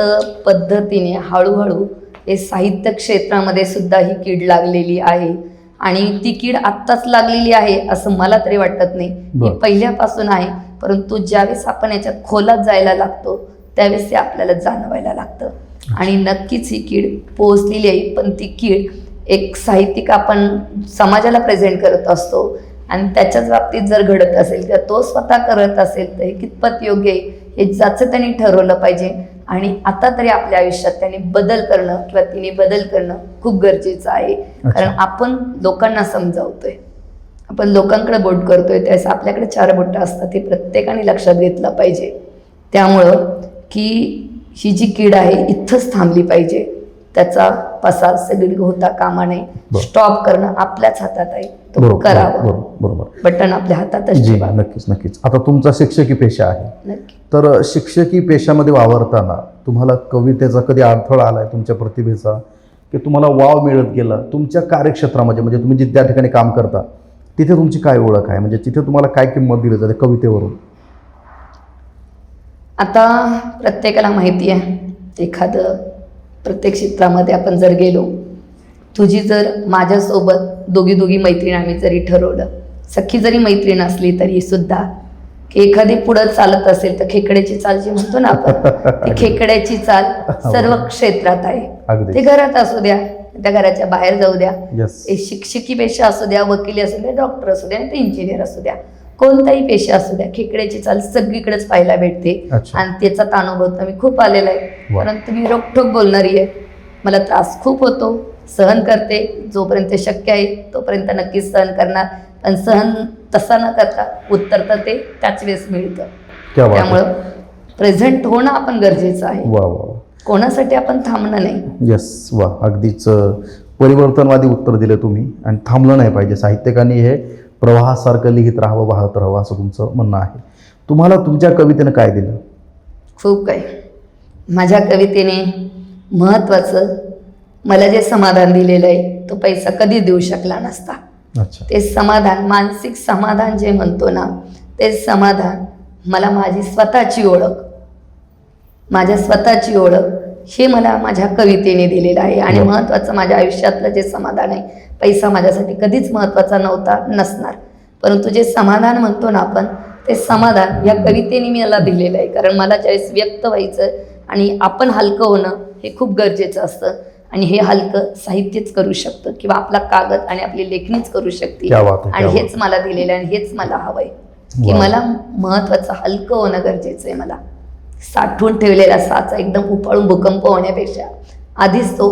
पद्धतीने हळूहळू हे साहित्य क्षेत्रामध्ये सुद्धा ही कीड लागलेली आहे. आणि ती कीड आत्ताच लागलेली आहे असं मला तरी वाटत नाही, ही पहिल्यापासून आहे. परंतु ज्यावेळेस आपण याच्यात खोलात जायला लागतो त्यावेळेस ते आपल्याला जाणवायला लागतं. आणि नक्कीच ही कीड पोहोचलेली आहे. पण ती कीड एक साहित्यिक आपण समाजाला प्रेझेंट करत असतो आणि त्याच्याच बाबतीत जर घडत असेल किंवा तो स्वतः करत असेल तर हे कितपत योग्य आहे हे ज्याचं त्यांनी ठरवलं पाहिजे. आणि आता तरी आपल्या आयुष्यात त्यांनी बदल करणं किंवा तिने बदल करणं खूप गरजेचं आहे. कारण आपण लोकांना समजावतोय, आपण लोकांकडे बोट करतोय, त्यावेळेस आपल्याकडे 4 बोटं असतात, ते प्रत्येकाने लक्षात घेतलं पाहिजे. त्यामुळं की ही जी कीड आहे इथंच थांबली पाहिजे, त्याचा पसार सगळी होता कामा नये. स्टॉप करणं आपल्याच हातात आहे, तो करावं. बरोबर, बटन आपल्या हातातच. नक्कीच नक्कीच. आता तुमचा शिक्षकी पेशा आहे, तर शिक्षकी पेशामध्ये वावरताना तुम्हाला कवितेचा कधी अडथळा आलाय, तुमच्या प्रतिभेचा, की तुम्हाला वाव मिळत गेला तुमच्या कार्यक्षेत्रामध्ये, म्हणजे तुम्ही त्या ठिकाणी काम करता तिथे तुमची काय ओळख आहे, म्हणजे तिथे तुम्हाला काय किंमत दिली जाते कवितेवरून? आता प्रत्येकाला माहिती आहे, एखादं प्रत्येक क्षेत्रामध्ये आपण जर गेलो, तुझी जर माझ्यासोबत दोघी मैत्रीण आम्ही जरी ठरवलं, सख्खी जरी मैत्रीण असली तरी सुद्धा की एखादी पुढं चालत असेल तर खेकड्याची चाल जी म्हणतो ना आपण, ती खेकड्याची चाल सर्व क्षेत्रात आहे. ते घरात असू द्या त्या घराच्या बाहेर जाऊ द्या, Yes. ते शिक्षकी पेशा असू द्या, वकिली असू द्या, डॉक्टर असू द्या, ते इंजिनियर असू द्या, कोणताही पेशा असू द्या, खेकड्याची चाल सगळीकडेच पाहायला भेटते. अच्छा. आणि त्याचा अनुभव तर मी खूप आलेला आहे. वा. परंतु मी रोखठोक बोलणारी आहे. मला त्रास खूप होतो, सहन करते, जोपर्यंत शक्य आहे तोपर्यंत नक्कीच सहन करणार. पण सहन तसा न करता उत्तर तर ते त्याच वेळेस मिळतं. क्या बात आहे. त्यामुळं प्रेझेंट होणं आपण गरजेचं आहे. वा वा. कोणासाठी आपण थांबणं नाही. येस, वा, अगदीच परिवर्तनवादी उत्तर दिलं तुम्ही. आणि थांबलं नाही पाहिजे. साहित्यिकांनी हे प्रवाहासारखं लिहित राहावं, वाहत राहावं, असं तुमचं म्हणणं आहे. तुम्हाला तुमच्या कवितेनं काय दिलं? खूप काही. माझ्या कवितेने महत्त्वाचं मला जे समाधान दिलेलं आहे तो पैसा कधी देऊ शकला नसता. अच्छा. ते समाधान, मानसिक समाधान जे म्हणतो ना, ते समाधान मला माझी स्वतःची ओळख, माझ्या स्वतःची ओळख हे मला माझ्या कवितेने दिलेलं आहे. आणि महत्त्वाचं माझ्या आयुष्यातलं जे समाधान आहे, पैसा माझ्यासाठी कधीच महत्त्वाचा नव्हता, नसणार. परंतु जे समाधान म्हणतो ना आपण, ते समाधान या कवितेने मला दिलेलं आहे. कारण मला ज्यावेळेस व्यक्त व्हायचं आणि आपण हलकं होणं हे खूखूप गरजेचं असतं. आणि हे हलकं साहित्यच करू शकतं किंवा आपला कागद आणि आपली लेखणीच करू शकते. क्या बात आहे, आणि क्या हेच मला दिलेलं आहे आणि हेच मला हवंय की वा. मला महत्त्वाचं हलकं होणं गरजेचं आहे. मला साठवून ठेवलेला साचा एकदम उफाळून भूकंप होण्यापेक्षा आधीच तो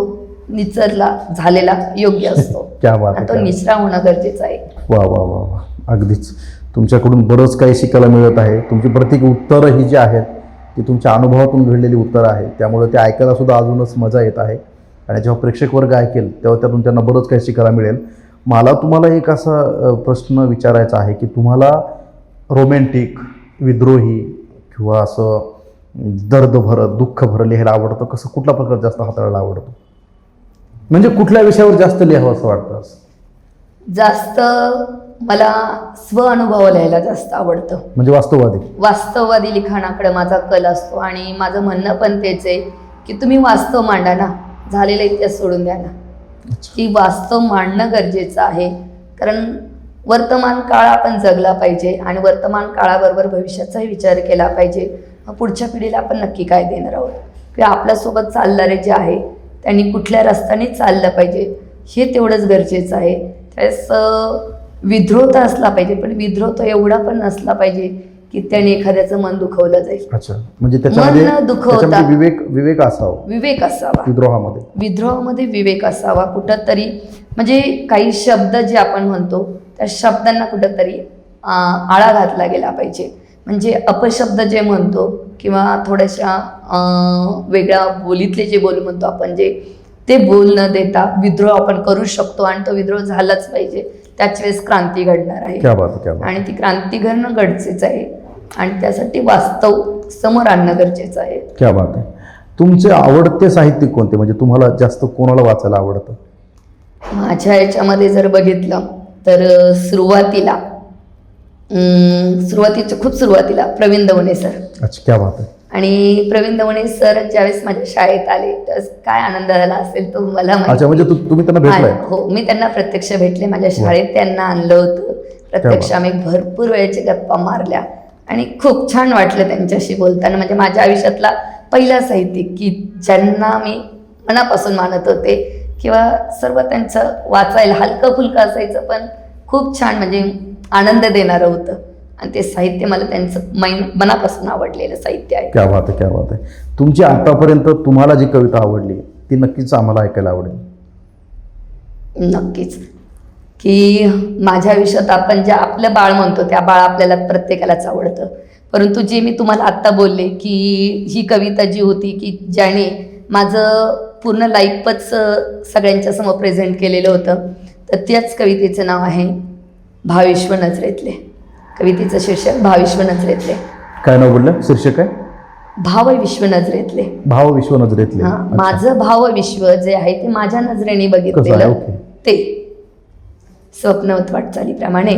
निचरला झालेला योग्य असतो. क्या बात आहे, आणि तो क्या. निचरा होणं गरजेचं आहे. वा वा वा वा. अगदीच तुमच्याकडून बरंच काही शिकायला मिळत आहे. तुमची प्रत्येक उत्तरं ही जी आहेत ती तुमच्या अनुभवातून घडलेली उत्तरं आहेत. त्यामुळे ते ऐकायला सुद्धा अजूनच मजा येत आहे. आणि जेव्हा प्रेक्षक वर्ग ऐकेल तेव्हा त्यातून त्यांना बरंच काही शिकायला मिळेल. मला तुम्हाला एक असा प्रश्न विचारायचा आहे की तुम्हाला रोमॅन्टिक, विद्रोही किंवा असं दर्द भरत, दुःख भरं लिहायला आवडतं? कसं, कुठला प्रकार जास्त हाताळायला आवडतो? म्हणजे कुठल्या विषयावर जास्त लिहावं असं वाटतं? जास्त मला स्वअनुभव लिहायला जास्त आवडतं. म्हणजे वास्तववादी लिखाणाकडे माझा कल असतो. आणि माझं म्हणणं पण तेच आहे की तुम्ही वास्तव मांडा ना, झालेला इतिहास सोडून द्या ना. की वास्तव मांडणं गरजेचं आहे. कारण वर्तमान काळ आपण जगला पाहिजे आणि वर्तमान काळाबरोबर भविष्याचाही विचार केला पाहिजे. मग पुढच्या पिढीला आपण नक्की काय देणार आहोत किंवा आपल्यासोबत चालणारे जे आहे त्यांनी कुठल्या रस्त्याने चाललं पाहिजे हे तेवढंच गरजेचं आहे. त्यावेळेस विद्रोह तर असला पाहिजे, पण विद्रोह तो एवढा पण नसला पाहिजे की त्याने एखाद्याचं मन दुखवलं जाईल. अच्छा, म्हणजे त्याच्यामध्ये मन दुखवता विवेक असावा. विवेक असावा. विद्रोहामध्ये विवेक असावा कुठंतरी. म्हणजे काही शब्द जे आपण म्हणतो त्या शब्दांना कुठंतरी आळा घातला गेला पाहिजे. म्हणजे अपशब्द जे म्हणतो किंवा थोड्याशा वेगळ्या बोलीतले जे बोल म्हणतो आपण, जे ते बोल न देता विद्रोह आपण करू शकतो. आणि तो विद्रोह झालाच पाहिजे. त्याच वेळेस क्रांती घडणार आहे. क्या बात, क्या बात. आणि ती क्रांती घडणं गरजेचं आहे. आणि त्यासाठी वास्तव समोर आणणं गरजेचं आहे. क्या बात आहे. तुमचे आवडते साहित्यिक कोणते? म्हणजे तुम्हाला जास्त कोणाला वाचायला आवडतं? माझ्या याच्यामध्ये जर बघितलं तर खूप सुरुवातीला प्रवीण दवणे सर. अच्छा, क्या बात आहे. आणि प्रवीण दवणे सर ज्यावेळेस माझ्या शाळेत आले तर काय आनंद झाला असेल तो मला माहिती. अच्छा, म्हणजे तुम्ही त्यांना भेटलाय? हो, मी त्यांना प्रत्यक्ष भेटले. माझ्या शाळेत त्यांना आणलं होतं. प्रत्यक्ष आम्ही भरपूर वेळेच्या गप्पा मारल्या आणि खूप छान वाटलं त्यांच्याशी बोलताना. म्हणजे माझ्या आयुष्यातला पहिला साहित्यिक की ज्यांना मी मनापासून मानत होते किंवा सर्व त्यांचं वाचायला हलकं फुलकं असायचं पण खूप छान, म्हणजे आनंद देणारं होतं. आणि ते साहित्य मला त्यांचं मनापासून आवडलेलं साहित्य आहे. क्या बात आहे, क्या बात आहे. तुमची आतापर्यंत तुम्हाला जी कविता आवडली ती नक्कीच आम्हाला ऐकायला आवडेल. नक्कीच. की माझ्या आयुष्यात आपण जे आपलं बाळ म्हणतो त्या बाळ आपल्याला प्रत्येकालाच आवडतं. परंतु जे मी तुम्हाला आत्ता बोलले की ही कविता जी होती की ज्याने माझं पूर्ण लाईफच सगळ्यांच्या समोर प्रेझेंट केलेलं होतं, तर त्याच कवितेचं नाव आहे भावविश्व नजरेतले. कवितेचं शीर्षक भावविश्व नजरेतले. काय नाव बोललं? शीर्षक काय? भावविश्व नजरेतले. भावविश्व नजरेतले. माझं भावविश्व जे आहे ते माझ्या नजरेने बघितलेलं ते स्वप्नवत वाटचालीप्रमाणे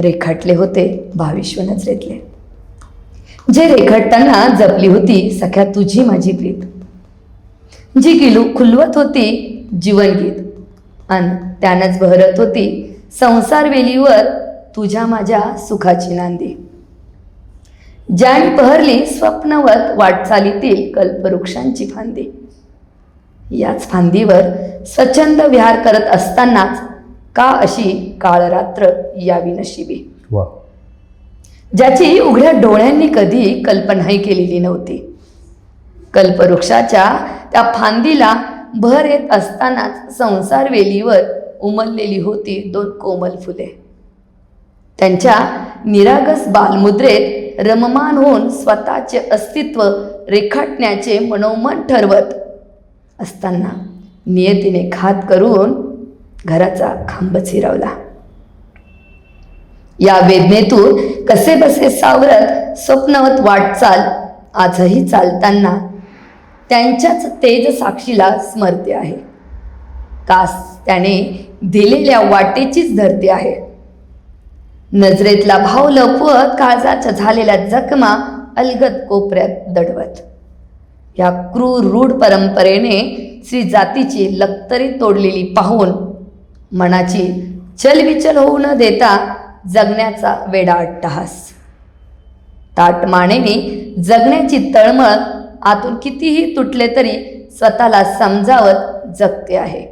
रेखाटले होते भावविश्व नजरेतले. जे रेखाटताना जपली होती सख्या तुझी माझी प्रीत, जी खुलवत होती जीवनगीत, अन त्यानंच बहरत होती संसार वेलीवर तुझ्या माझ्या सुखाची नांदी. ज्याने बहरली स्वप्नवत वाटचालीतील कल्पवृक्षांची फांदी. याच फांदीवर स्वच्छंद विहार करत असतानाच का अशी काळरात्र यावी नशिबी, वा, ज्याची उघड्या डोळ्यांनी कधी कल्पनाही केलेली नव्हती. कल्पवृक्षाच्या त्या फांदीला भर येत असतानाच संसार वेलीवर उमललेली होती 2 कोमल फुले. त्यांच्या निरागस बालमुद्रेत रममान होऊन स्वतःचे अस्तित्व रेखाटण्याचे मनोमन ठरवत असताना नियतीने घात करून घराचा खांब चिरवला. या वेदनेतून कसे बसे सावरत स्वप्नवत वाटचाल आजही चालताना त्यांच्याच तेज साक्षीला स्मरते आहे. कास त्याने दिलेल्या वाटेचीच धरते आहे. नजरेतला भाव लपवत काळजाच्या झालेल्या जखमा अलगद कोपऱ्यात दडवत या क्रूर रूढ परंपरेने स्त्री जातीची लक्तरी तोडलेली पाहून मनाची चलविचल होऊ न देता जगण्याचा वेडा अट्टहास, ताटमानेने जगण्याची तळमळ आतून कितीही तुटले तरी स्वतःला समजावत जगते आहे.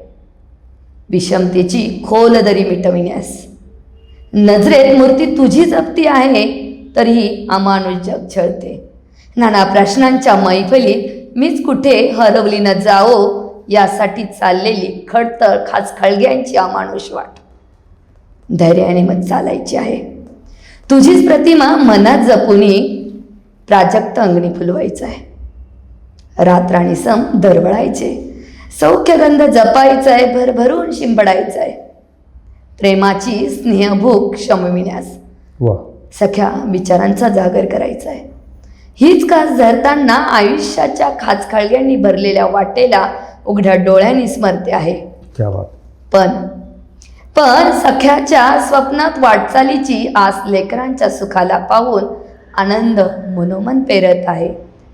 विषमतेची खोल दरी मिटविण्यास नजरेत मूर्ती तुझी जपती आहे, तरीही अमानुष जग छळते. नाना प्रश्नांच्या मैफलीत मीच कुठे हरवली न जावो यासाठी चाललेली खडतळ खाचखळग्यांची अमानुष वाट धैर्याने मत चालायची आहे. तुझीच प्रतिमा मनात जपूनी प्राजक्त अंगणी फुलवायचं आहे. रात्राणी सम दरवळायचे, सौख्यगंध जपायचा आहे, भरभरून शिंपडायचा आहे. प्रेमाची स्नेहभूक शमविण्यास वा, सख्या विचारांचा जागर करायचा आहे. हीच कास धरताना आयुष्याच्या खाचखळग्यांनी भरलेल्या वाटेला उघड्या डोळ्यांनी स्मरते आहे. क्या बात. पण सख्याच्या स्वप्नात वाटचालीची आस लेकरांच्या सुखाला पाहून आनंद मनोमन पेरत आहे.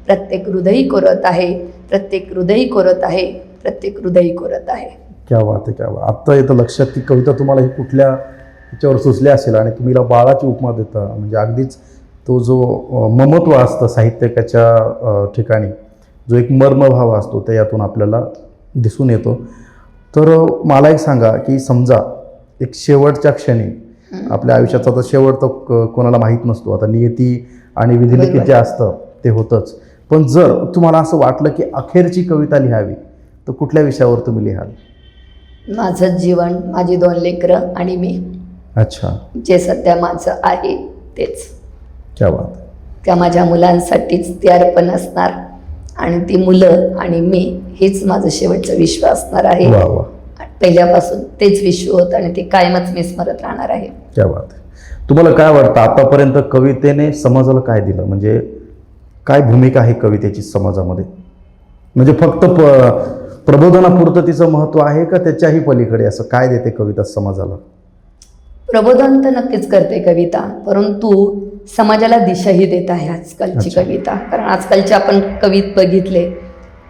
प्रत्येक हृदयी कोरत आहे, प्रत्येक हृदयी कोरत आहे, प्रत्येक हृदयी कोरत आहे. क्या बात आहे, क्या बात. आत्ता येतं लक्षात की कविता तुम्हाला ही कुठल्या ह्याच्यावर सुचली असेल आणि तुम्ही हिला बाळाची उपमा देता. म्हणजे अगदीच तो जो ममत्व असतं साहित्यिकाच्या ठिकाणी, जो एक मर्मभाव असतो ते यातून आपल्याला दिसून येतो. तर मला एक सांगा की समजा एक शेवटच्या क्षणी आपल्या आयुष्याचा तर शेवट तर कोणाला माहीत नसतो. आता नियती आणि विधिलिखित जे असतं ते होतंच. पण जर तुम्हाला असं वाटलं की अखेरची कविता लिहावी तर कुठल्या विषयावर तुम्ही लिहाल? माझं जीवन, माझी 2 लेकरं आणि मी. अच्छा. जे सध्या माझं आहे तेच. क्या बात. त्या माझ्या मुलांसाठीच ते अर्पण असणार आणि ती मुलं आणि मी हेच माझं शेवटचं विश्व असणार आहे. वा वा. पहिल्यापासून तेच विश्व होतं आणि ते कायमच मी स्मरत राहणार आहे. क्या बात. तुम्हाला काय वाटतं आतापर्यंत कवितेने समाजाला काय दिलं? म्हणजे काय भूमिका आहे कवितेची समाजामध्ये? म्हणजे फक्त प्रबोधनापुरतं तिचं महत्त्व आहे का त्याच्याही पलीकडे असं काय देते कविता समाजाला? प्रबोधन तर नक्कीच करते कविता, परंतु समाजाला दिशाही देत आहे आजकालची कविता. कारण आजकालचे आपण कवित बघितले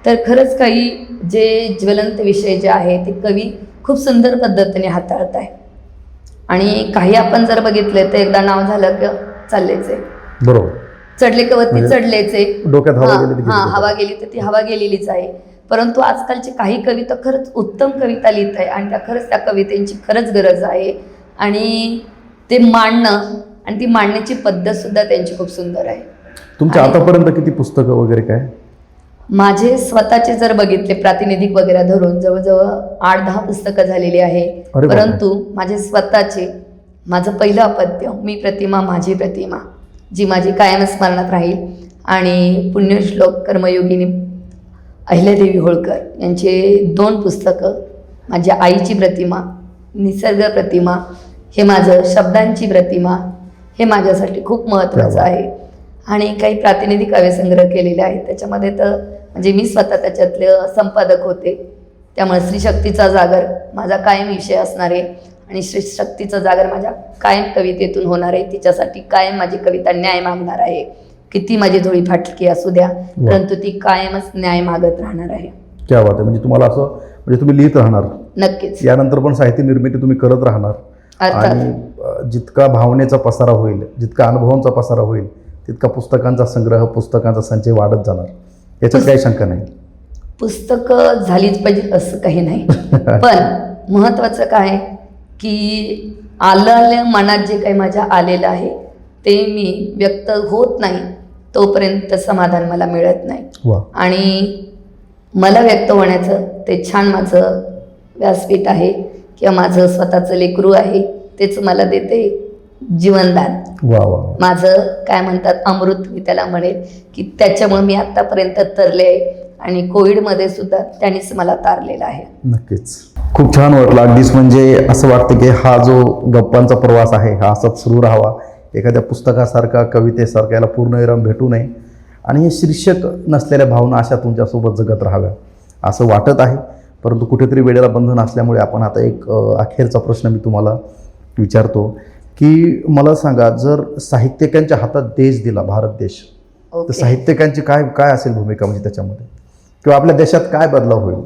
तर खरंच काही जे ज्वलंत विषय जे आहे ते कवी खूप सुंदर पद्धतीने हाताळत आहे. आणि काही आपण जर बघितले तर एकदा नाव झालं की चाललेच आहे. बरोबर. चढले कवती चढलेच आहे. डोक्यात हवा गेली हवा गेली तर ती हवा गेलेलीच आहे. परंतु आजकालचे काही कविता खरंच उत्तम कविता लिहित आहे आणि त्या कवितेची खरंच गरज आहे. आणि ते मांडणं आणि ती मांडण्याची पद्धत सुद्धा त्यांची खूप सुंदर आहे. तुमच्या आतापर्यंत किती पुस्तकं वगैरे काय? माझे स्वतःचे जर बघितले प्रातिनिधिक वगैरे धरून जवळजवळ 8-10 पुस्तकं झालेली आहे. परंतु माझे स्वतःचे, माझं पहिलं अपद्य मी प्रतिमा माझी प्रतिमा, जी माझी कायम स्मरणात राहील, आणि पुण्यश्लोक कर्मयोगिनी अहिल्यादेवी होळकर यांचे 2 पुस्तकं, माझ्या आईची प्रतिमा, निसर्ग प्रतिमा, हे माझं शब्दांची प्रतिमा, हे माझ्यासाठी खूप महत्त्वाचं आहे. आणि काही प्रातिनिधिक काव्यसंग्रह केलेले आहेत. त्याच्यामध्ये तर म्हणजे मी स्वतः त्याच्यातले संपादक होते. त्यामुळे स्त्रीशक्तीचा जागर माझा कायम विषय असणार आहे आणि स्त्रीशक्तीचा जागर माझ्या कायम कवितेतून होणार आहे. तिच्यासाठी कायम माझी कविता न्याय मागणार आहे. किती माझी धुळी फाटकी असू द्या, परंतु ती कायमच न्याय मागत राहणार आहे. क्या बात आहे. म्हणजे तुम्हाला असं म्हणजे तुम्ही लिहित राहणार नक्कीच. यानंतर पण साहित्य निर्मिती तुम्ही करत राहणार आणि जितका भावनेचा पसारा होईल, जितका अनुभवांचा पसारा होईल, तितका पुस्तकांचा संग्रह, पुस्तकांचा संचय वाढत जाणार, याच्यात काही शंका नाही. पुस्तकं झालीच पाहिजे असं काही नाही, पण महत्त्वाचं काय की आलं मनात जे काही माझ्या आलेलं आहे ते मी व्यक्त होत नाही तोपर्यंत समाधान मला मिळत नाही. वा. आणि मला व्यक्त होण्याचं ते छान माझं व्यासपीठ आहे किंवा माझं स्वतःचं लेकरू आहे, तेच मला देते जीवनदान. वा वा. माझं काय म्हणतात अमृत मी त्याला म्हणेल की त्याच्यामुळे मी आत्तापर्यंत तरले आहे आणि कोविडमध्ये सुद्धा त्यांनीच मला तारलेला आहे. नक्कीच खूप छान वाटलं. अगदीच म्हणजे असं वाटतं की हा जो गप्पांचा प्रवास आहे हा असाच सुरू राहावा, एखाद्या पुस्तकासारखा कवितेसारखा याला पूर्णविराम भेटू नये आणि हे शीर्षक नसलेल्या भावना अशा तुमच्यासोबत जगत राहाव्या असं वाटत आहे. परंतु कुठेतरी वेळेला बंधन असल्यामुळे आपण आता एक अखेरचा प्रश्न मी तुम्हाला विचारतो की मला सांगा, जर साहित्यिकांच्या हातात देश दिला, भारत देश, तर साहित्यिकांची काय काय असेल भूमिका म्हणजे त्याच्यामध्ये, किंवा आपल्या देशात काय बदलाव होईल?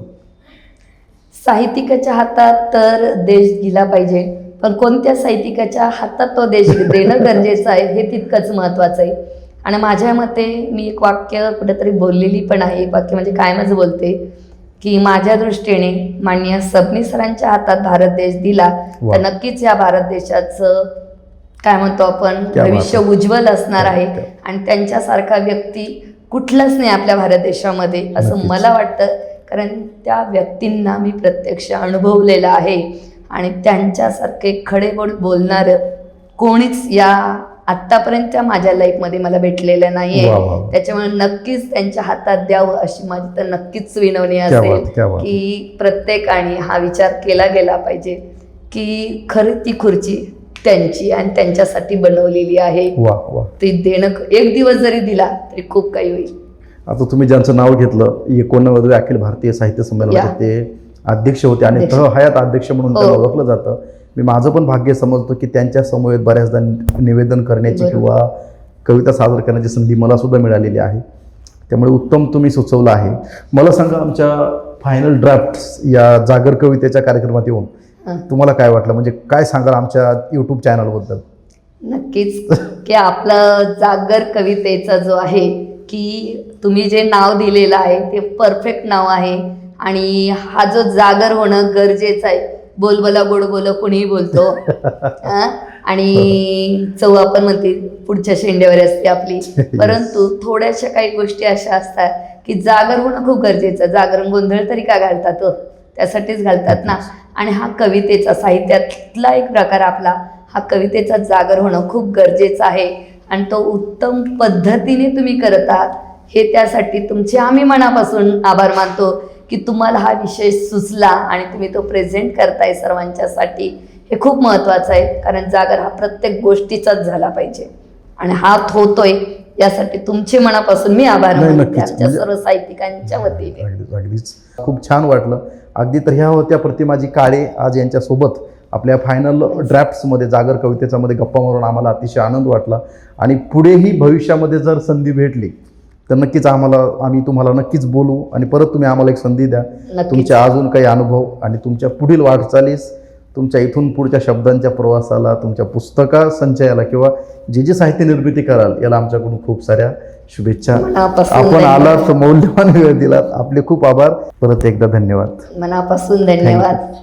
साहित्यिकाच्या हातात तर देश दिला पाहिजे, पण कोणत्या साहित्यिकाच्या हातात तो देश देणं गरजेचं आहे हे तितकंच महत्त्वाचं आहे. आणि माझ्या मते मी एक वाक्य कुठेतरी बोललेली पण आहे, एक वाक्य म्हणजे कायमच बोलते की माझ्या दृष्टीने माननीय सबनीस सरांच्या हातात भारत देश दिला तर नक्कीच या भारत देशाचं काय म्हणतो आपण भविष्य उज्ज्वल असणार आहे. आणि त्यांच्यासारखा व्यक्ती कुठलाच नाही आपल्या भारत देशामध्ये असं मला वाटतं, कारण त्या व्यक्तींना मी प्रत्यक्ष अनुभवलेलं आहे आणि त्यांच्यासारखे खडेबोड बोलणारं कोणीच या आत्तापर्यंत माझ्या लाईफमध्ये मला भेटलेलं नाही आहे. त्याच्यामुळे नक्कीच त्यांच्या हातात द्यावं अशी माझी तर नक्कीच विनवणी असेल की प्रत्येकाने हा विचार केला गेला पाहिजे की खरं ती खुर्ची त्यांची आणि त्यांच्यासाठी बनवलेली आहे. ती देणं एक दिवस जरी दिला तरी खूप काही होईल. आता तुम्ही ज्यांचं नाव घेतलं 89वे अखिल भारतीय साहित्य संमेलनाचे ते अध्यक्ष होते आणि हयात अध्यक्ष म्हणून त्यांना ओळखलं जातं. मी माझं पण भाग्य समजतो की त्यांच्या समवेत बऱ्याचदा निवेदन करण्याची किंवा कविता सादर करण्याची संधी मला सुद्धा मिळालेली आहे. त्यामुळे उत्तम तुम्ही सुचवलं आहे. मला सांगा, आमच्या फायनल ड्राफ्ट या जागर कवितेच्या कार्यक्रमात येऊन तुम्हाला काय वाटलं, म्हणजे काय सांगाल आमच्या यूट्यूब चॅनलबद्दल? नक्कीच की आपलं जागर कवितेचा जो आहे की तुम्ही जे नाव दिलेलं आहे ते परफेक्ट नाव आहे आणि हा जो जागर होणं गरजेचं आहे. बोलबोला गोड बोल कोणीही बोलतो आणि चव आपण म्हणते पुढच्या शेंड्यावर असते आपली, परंतु थोड्याशा काही गोष्टी अशा असतात की जागर होणं खूप गरजेचं. जागरण गोंधळ तरी का घालतात, त्यासाठीच घालतात ना. आणि हा कवितेचा साहित्यातला एक प्रकार आपला हा कवितेचा जागर होणं खूप गरजेचं आहे आणि तो उत्तम पद्धतीने तुम्ही करत आहात हे त्यासाठी तुमचे आम्ही मनापासून आभार मानतो की तुम्हाला हा विषय सुचला आणि तुम्ही तो प्रेझेंट करताय सर्वांच्यासाठी. हे खूप महत्त्वाचं आहे, कारण जागर हा प्रत्येक गोष्टीचाच झाला पाहिजे आणि हा होतोय यासाठी तुमचे मनापासून मी आभार मानते आमच्या सर्व साहित्यिकांच्या वतीने. अगदीच खूप छान वाटलं. अगदी तर ह्या होत्या प्रतिमाजी काळे आज यांच्यासोबत आपल्या फायनल ड्राफ्ट्समध्ये जागर कवितेचा मध्ये गप्पा मारून आम्हाला अतिशय आनंद वाटला. आणि पुढेही भविष्यामध्ये जर संधी भेटली तर नक्कीच आम्ही तुम्हाला नक्कीच बोलू आणि परत तुम्ही आम्हाला एक संधी द्या. तुमच्या अजून काही अनुभव आणि तुमच्या पुढील वाटचालीस, तुमच्या इथून पुढच्या शब्दांच्या प्रवासाला, तुमच्या पुस्तका संचयाला किंवा जे साहित्य निर्मिती कराल याला आमच्याकडून खूप साऱ्या शुभेच्छा. आपण आलात, मौल्यवान वेळ दिलात, आपले खूप आभार. परत एकदा धन्यवाद. मनापासून धन्यवाद.